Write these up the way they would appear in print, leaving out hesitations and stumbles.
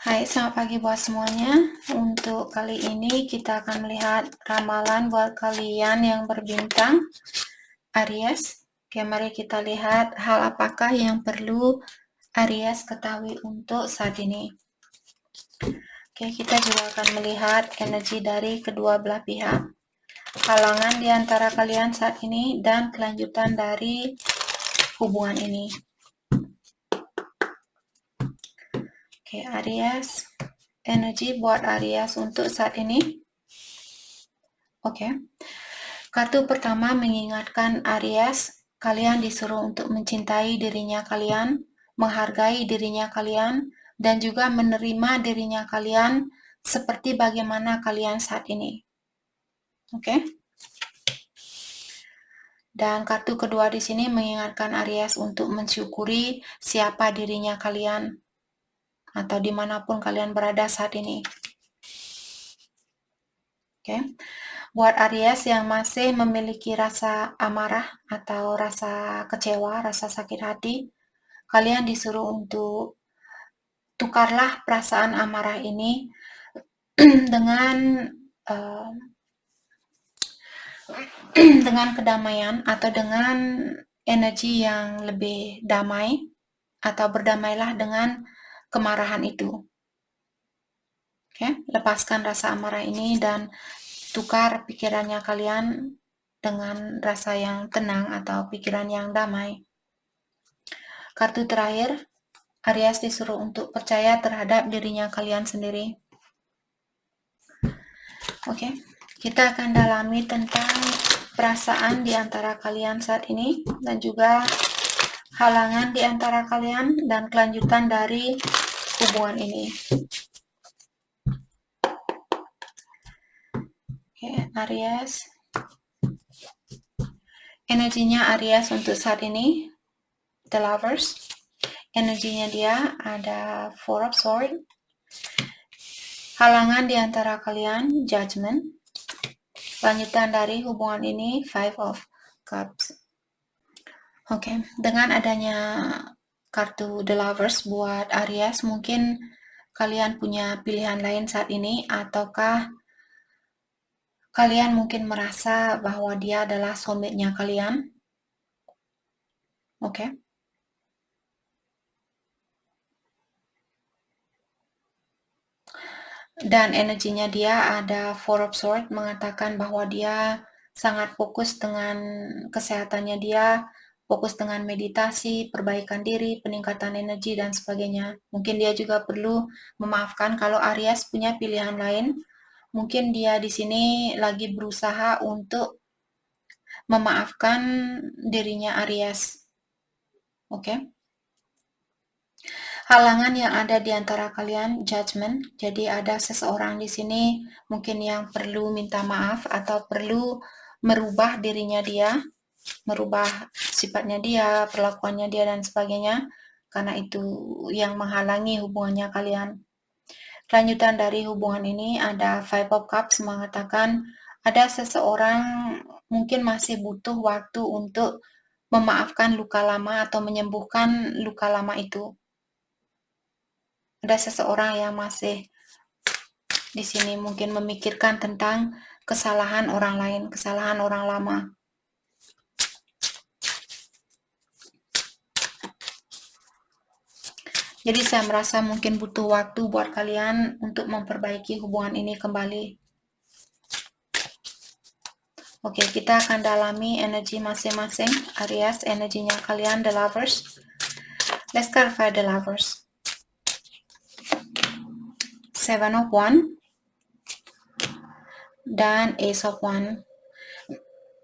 Hai, selamat pagi buat semuanya. Untuk kali ini kita akan melihat ramalan buat kalian yang berbintang Aries. Oke, mari kita lihat hal apakah yang perlu Aries ketahui untuk saat ini. Oke, kita juga akan melihat energi dari kedua belah pihak, halangan di antara kalian saat ini, dan kelanjutan dari hubungan ini. Oke, Aries, energi buat Aries untuk saat ini. Oke. Kartu pertama mengingatkan Aries, kalian disuruh untuk mencintai dirinya kalian, menghargai dirinya kalian, dan juga menerima dirinya kalian seperti bagaimana kalian saat ini. Oke? Dan kartu kedua di sini mengingatkan Aries untuk mensyukuri siapa dirinya kalian atau dimanapun kalian berada saat ini. Oke? Buat Aries yang masih memiliki rasa amarah atau rasa kecewa, rasa sakit hati, kalian disuruh untuk tukarlah perasaan amarah ini dengan dengan kedamaian atau dengan energi yang lebih damai, atau berdamailah dengan kemarahan itu. Oke, lepaskan rasa amarah ini dan tukar pikirannya kalian dengan rasa yang tenang atau pikiran yang damai. Kartu terakhir, Aries disuruh untuk percaya terhadap dirinya kalian sendiri. Oke, kita akan dalami tentang perasaan di antara kalian saat ini dan juga halangan di antara kalian dan kelanjutan dari hubungan ini. Oke, Aries. Energinya Aries untuk saat ini, The Lovers. Energinya dia ada Four of Swords. Halangan di antara kalian, Judgment. Lanjutan dari hubungan ini, Five of Cups. Oke, dengan adanya kartu The Lovers buat Aries, mungkin kalian punya pilihan lain saat ini, ataukah kalian mungkin merasa bahwa dia adalah soulmate-nya kalian. Oke. Dan energinya dia ada Four of Swords, mengatakan bahwa dia sangat fokus dengan kesehatannya dia, fokus dengan meditasi, perbaikan diri, peningkatan energi, dan sebagainya. Mungkin dia juga perlu memaafkan kalau Aries punya pilihan lain. Mungkin dia di sini lagi berusaha untuk memaafkan dirinya Aries. Oke. Halangan yang ada di antara kalian, Judgment. Jadi ada seseorang di sini mungkin yang perlu minta maaf atau perlu merubah dirinya dia, merubah sifatnya dia, perlakuannya dia, dan sebagainya, karena itu yang menghalangi hubungannya kalian. Lanjutan dari hubungan ini ada Five of Cups, mengatakan ada seseorang mungkin masih butuh waktu untuk memaafkan luka lama atau menyembuhkan luka lama itu. Ada seseorang yang masih di sini mungkin memikirkan tentang kesalahan orang lain, kesalahan orang lama. Jadi saya merasa mungkin butuh waktu buat kalian untuk memperbaiki hubungan ini kembali. Oke, kita akan dalami energi masing-masing. Aries, energinya kalian, The Lovers. Let's clarify The Lovers. Seven of Wands dan Ace of Wands.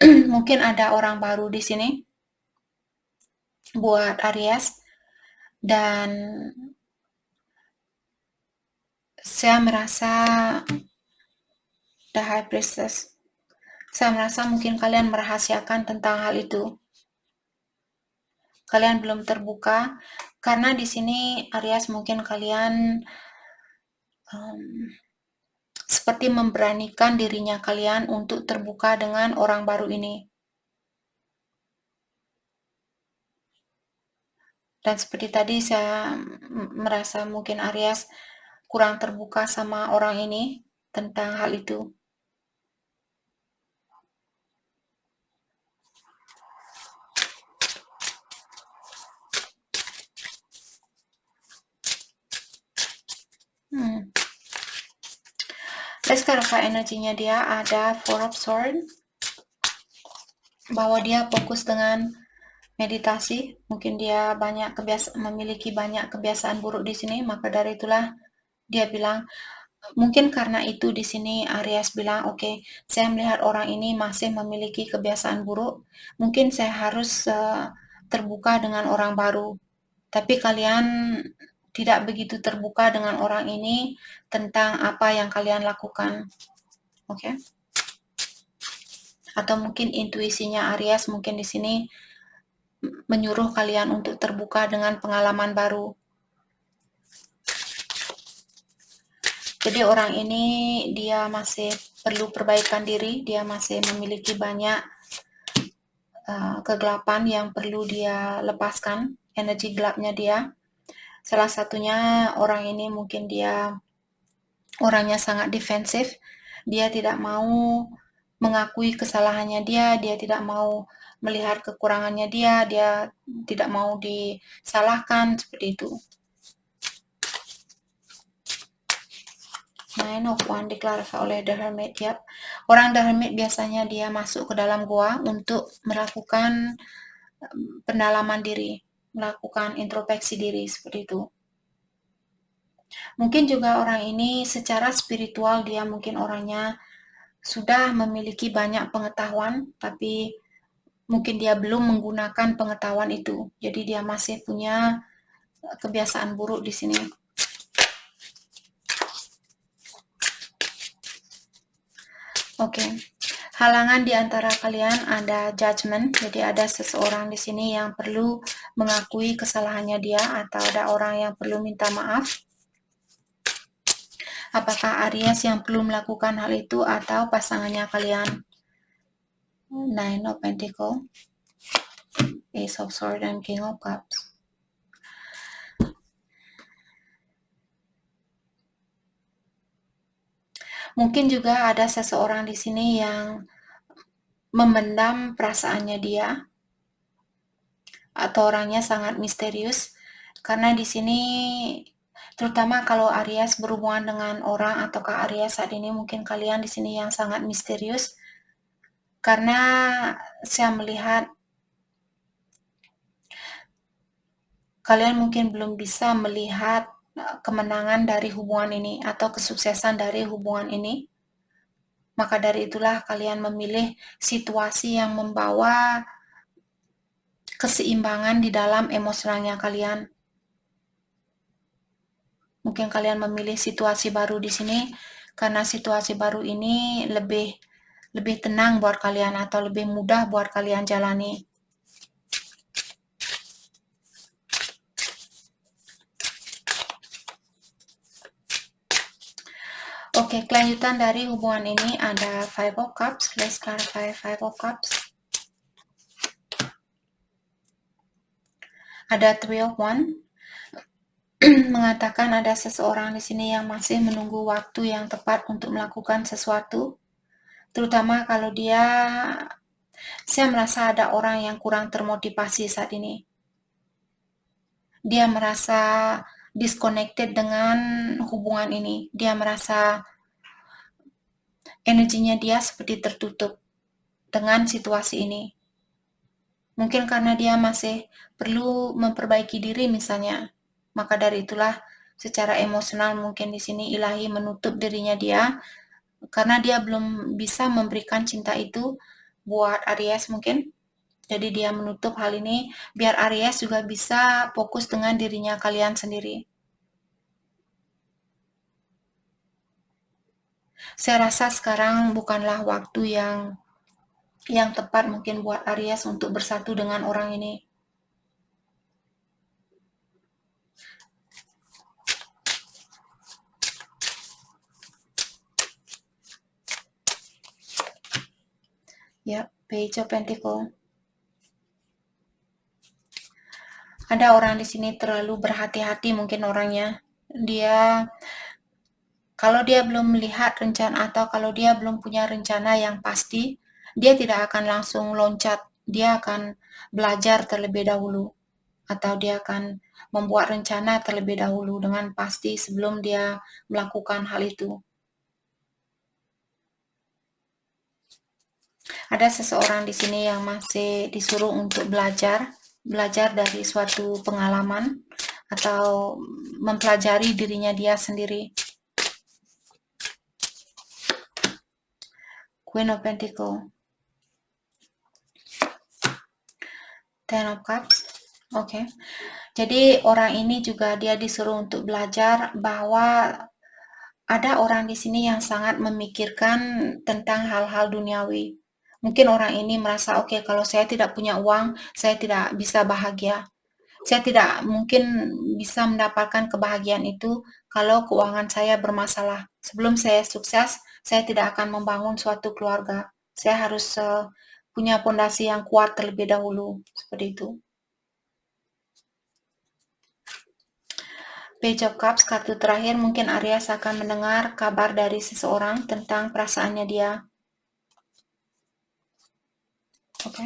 Mungkin ada orang baru di sini buat Aries, dan saya merasa The High Priestess. Saya merasa mungkin kalian merahasiakan tentang hal itu. Kalian belum terbuka karena di sini Aries mungkin kalian seperti memberanikan dirinya kalian untuk terbuka dengan orang baru ini. Dan seperti tadi saya merasa mungkin Aries kurang terbuka sama orang ini tentang hal itu. Let's clarify energinya dia ada Four of Swords, bahwa dia fokus dengan meditasi, mungkin dia memiliki banyak kebiasaan buruk di sini, maka dari itulah dia bilang, mungkin karena itu di sini Aries bilang, oke, saya melihat orang ini masih memiliki kebiasaan buruk, mungkin saya harus terbuka dengan orang baru. Tapi kalian tidak begitu terbuka dengan orang ini tentang apa yang kalian lakukan. Oke. Atau mungkin intuisinya Aries mungkin di sini menyuruh kalian untuk terbuka dengan pengalaman baru. Jadi orang ini dia masih perlu perbaikan diri, dia masih memiliki banyak kegelapan yang perlu dia lepaskan, energi gelapnya dia. Salah satunya orang ini mungkin dia orangnya sangat defensif, dia tidak mau mengakui kesalahannya dia tidak mau melihat kekurangannya dia tidak mau disalahkan, seperti itu. Nine of Wands diklarifikasi oleh The Hermit. Yap. Orang The Hermit biasanya dia masuk ke dalam gua untuk melakukan pendalaman diri, melakukan introspeksi diri, seperti itu. Mungkin juga orang ini secara spiritual dia mungkin orangnya sudah memiliki banyak pengetahuan, tapi mungkin dia belum menggunakan pengetahuan itu. Jadi dia masih punya kebiasaan buruk di sini. Oke. Halangan di antara kalian ada judgment, jadi ada seseorang di sini yang perlu mengakui kesalahannya dia, atau ada orang yang perlu minta maaf. Apakah Aries yang perlu melakukan hal itu atau pasangannya kalian? Nine of Pentacles, Ace of Swords, dan King of Cups. Mungkin juga ada seseorang di sini yang memendam perasaannya dia, atau orangnya sangat misterius, karena di sini terutama kalau Aries berhubungan dengan orang, ataukah Aries saat ini mungkin kalian di sini yang sangat misterius, karena saya melihat kalian mungkin belum bisa melihat kemenangan dari hubungan ini atau kesuksesan dari hubungan ini. Maka dari itulah kalian memilih situasi yang membawa keseimbangan di dalam emosionalnya kalian. Mungkin kalian memilih situasi baru di sini karena situasi baru ini lebih tenang buat kalian atau lebih mudah buat kalian jalani. Oke, kelanjutan dari hubungan ini ada Five of Cups. Let's clarify Five of Cups. Ada Three of Wands. Mengatakan ada seseorang di sini yang masih menunggu waktu yang tepat untuk melakukan sesuatu. Terutama kalau saya merasa ada orang yang kurang termotivasi saat ini. Dia merasa disconnected dengan hubungan ini. Dia merasa energinya dia seperti tertutup dengan situasi ini. Mungkin karena dia masih perlu memperbaiki diri misalnya. Maka dari itulah secara emosional mungkin di sini ilahi menutup dirinya dia karena dia belum bisa memberikan cinta itu buat Aries mungkin. Jadi dia menutup hal ini biar Aries juga bisa fokus dengan dirinya kalian sendiri. Saya rasa sekarang bukanlah waktu yang tepat mungkin buat Aries untuk bersatu dengan orang ini. Ya, Page of Pentacles. Ada orang di sini terlalu berhati-hati mungkin orangnya. Dia Kalau dia belum melihat rencana atau kalau dia belum punya rencana yang pasti, dia tidak akan langsung loncat. Dia akan belajar terlebih dahulu atau dia akan membuat rencana terlebih dahulu dengan pasti sebelum dia melakukan hal itu. Ada seseorang di sini yang masih disuruh untuk belajar dari suatu pengalaman atau mempelajari dirinya dia sendiri. Queen of Pentacles, Ten of Cups. Oke. Jadi orang ini juga dia disuruh untuk belajar bahwa ada orang di sini yang sangat memikirkan tentang hal-hal duniawi. Mungkin orang ini merasa, oke, kalau saya tidak punya uang, saya tidak bisa bahagia. Saya tidak mungkin bisa mendapatkan kebahagiaan itu kalau keuangan saya bermasalah. Sebelum saya sukses, saya tidak akan membangun suatu keluarga. Saya harus punya fondasi yang kuat terlebih dahulu. Seperti itu. Page of Cups, kartu terakhir, mungkin Aries akan mendengar kabar dari seseorang tentang perasaannya dia. Oke.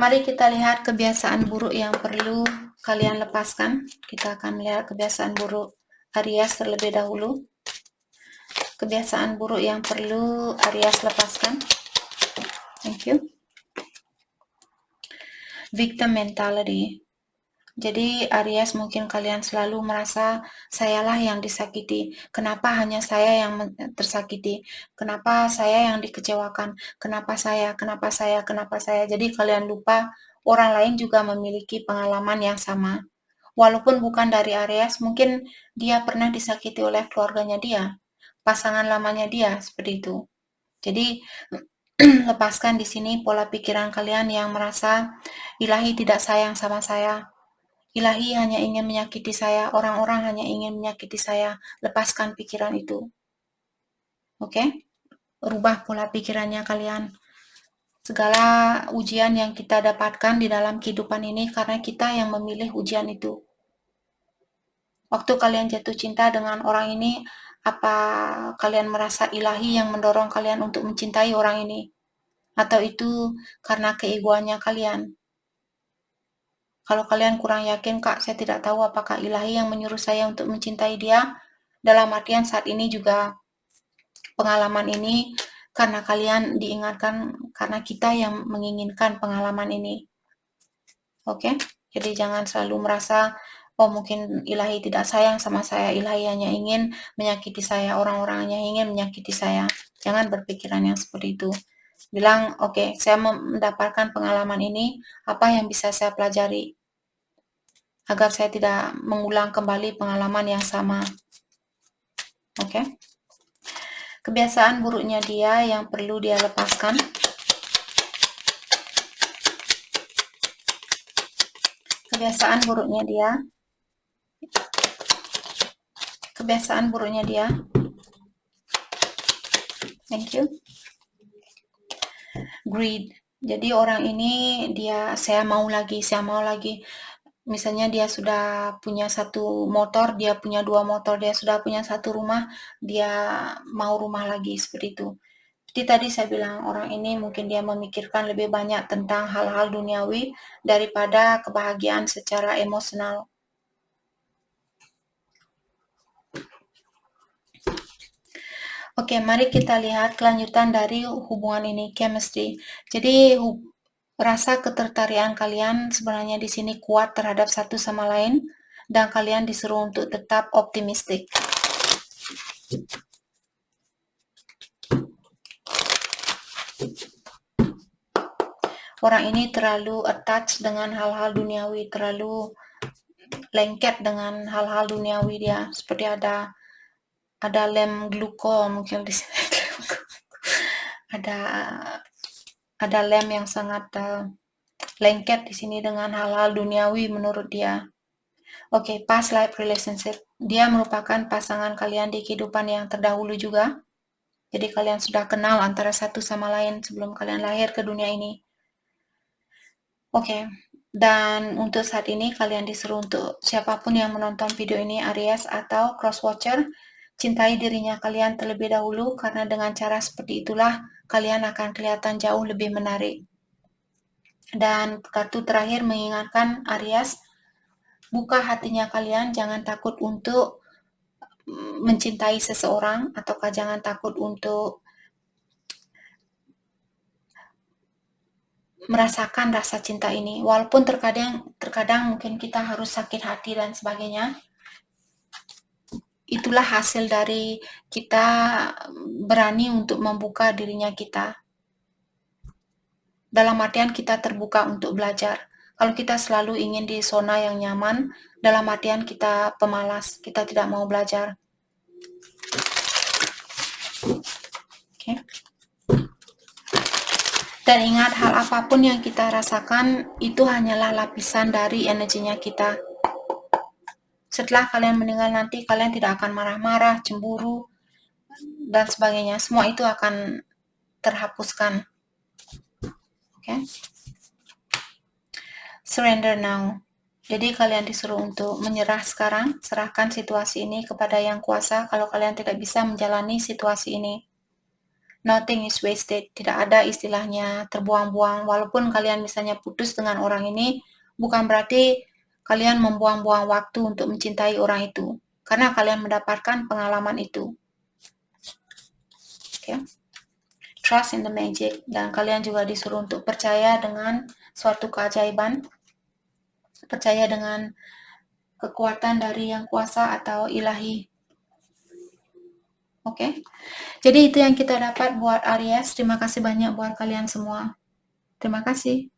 Mari kita lihat kebiasaan buruk yang perlu kalian lepaskan. Kita akan melihat kebiasaan buruk Aries terlebih dahulu. Kebiasaan buruk yang perlu Aries lepaskan. Thank you. Victim mentality. Jadi Aries, mungkin kalian selalu merasa sayalah yang disakiti. Kenapa hanya saya yang tersakiti? Kenapa saya yang dikecewakan? Kenapa saya? Kenapa saya? Kenapa saya? Jadi kalian lupa orang lain juga memiliki pengalaman yang sama. Walaupun bukan dari Aries, mungkin dia pernah disakiti oleh keluarganya dia, pasangan lamanya dia, seperti itu. Jadi lepaskan di sini pola pikiran kalian yang merasa ilahi tidak sayang sama saya. Ilahi hanya ingin menyakiti saya, orang-orang hanya ingin menyakiti saya. Lepaskan pikiran itu. Oke? Rubah pola pikirannya kalian. Segala ujian yang kita dapatkan di dalam kehidupan ini karena kita yang memilih ujian itu. Waktu kalian jatuh cinta dengan orang ini, apa kalian merasa ilahi yang mendorong kalian untuk mencintai orang ini? Atau itu karena keegoannya kalian? Kalau kalian kurang yakin, Kak, saya tidak tahu apakah ilahi yang menyuruh saya untuk mencintai dia. Dalam artian saat ini juga pengalaman ini karena kalian diingatkan, karena kita yang menginginkan pengalaman ini. Oke? Jadi jangan selalu merasa, oh mungkin ilahi tidak sayang sama saya, ilahi hanya ingin menyakiti saya, orang-orang hanya ingin menyakiti saya. Jangan berpikiran yang seperti itu. Bilang, oke, saya mendapatkan pengalaman ini, apa yang bisa saya pelajari? Agar saya tidak mengulang kembali pengalaman yang sama. Oke? Kebiasaan buruknya dia yang perlu dia lepaskan. Kebiasaan buruknya dia. Kebiasaan buruknya dia. Thank you. Greed. Jadi orang ini dia saya mau lagi. Misalnya dia sudah punya satu motor, dia punya 2 motor, dia sudah punya 1 rumah, dia mau rumah lagi, seperti itu. Jadi tadi saya bilang orang ini mungkin dia memikirkan lebih banyak tentang hal-hal duniawi daripada kebahagiaan secara emosional. Oke, mari kita lihat kelanjutan dari hubungan ini, chemistry. Jadi rasa ketertarikan kalian sebenarnya di sini kuat terhadap satu sama lain dan kalian disuruh untuk tetap optimistik. Orang ini terlalu attached dengan hal-hal duniawi, terlalu lengket dengan hal-hal duniawi dia, seperti ada lem gluko mungkin di sini. ada lem yang sangat lengket di sini dengan hal-hal duniawi menurut dia. Oke, past life relationship. Dia merupakan pasangan kalian di kehidupan yang terdahulu juga. Jadi kalian sudah kenal antara satu sama lain sebelum kalian lahir ke dunia ini. Oke, Dan untuk saat ini kalian disuruh untuk siapapun yang menonton video ini, Aries atau cross-watcher, cintai dirinya kalian terlebih dahulu, karena dengan cara seperti itulah kalian akan kelihatan jauh lebih menarik. Dan kartu terakhir mengingatkan Aries, buka hatinya kalian, jangan takut untuk mencintai seseorang, ataukah jangan takut untuk merasakan rasa cinta ini, walaupun terkadang mungkin kita harus sakit hati dan sebagainya. Itulah hasil dari kita berani untuk membuka dirinya kita, dalam artian kita terbuka untuk belajar. Kalau kita selalu ingin di zona yang nyaman, dalam artian kita pemalas, kita tidak mau belajar. Okay. Dan ingat, hal apapun yang kita rasakan itu hanyalah lapisan dari energinya kita. Setelah kalian meninggal nanti, kalian tidak akan marah-marah, cemburu, dan sebagainya. Semua itu akan terhapuskan. Okay? Surrender now. Jadi kalian disuruh untuk menyerah sekarang, serahkan situasi ini kepada Yang Kuasa kalau kalian tidak bisa menjalani situasi ini. Nothing is wasted, tidak ada istilahnya terbuang-buang. Walaupun kalian misalnya putus dengan orang ini, bukan berarti kalian membuang-buang waktu untuk mencintai orang itu, karena kalian mendapatkan pengalaman itu. Okay. Trust in the magic, dan kalian juga disuruh untuk percaya dengan suatu keajaiban, percaya dengan kekuatan dari Yang Kuasa atau ilahi. Oke, jadi itu yang kita dapat buat Aries. Terima kasih banyak buat kalian semua. Terima kasih.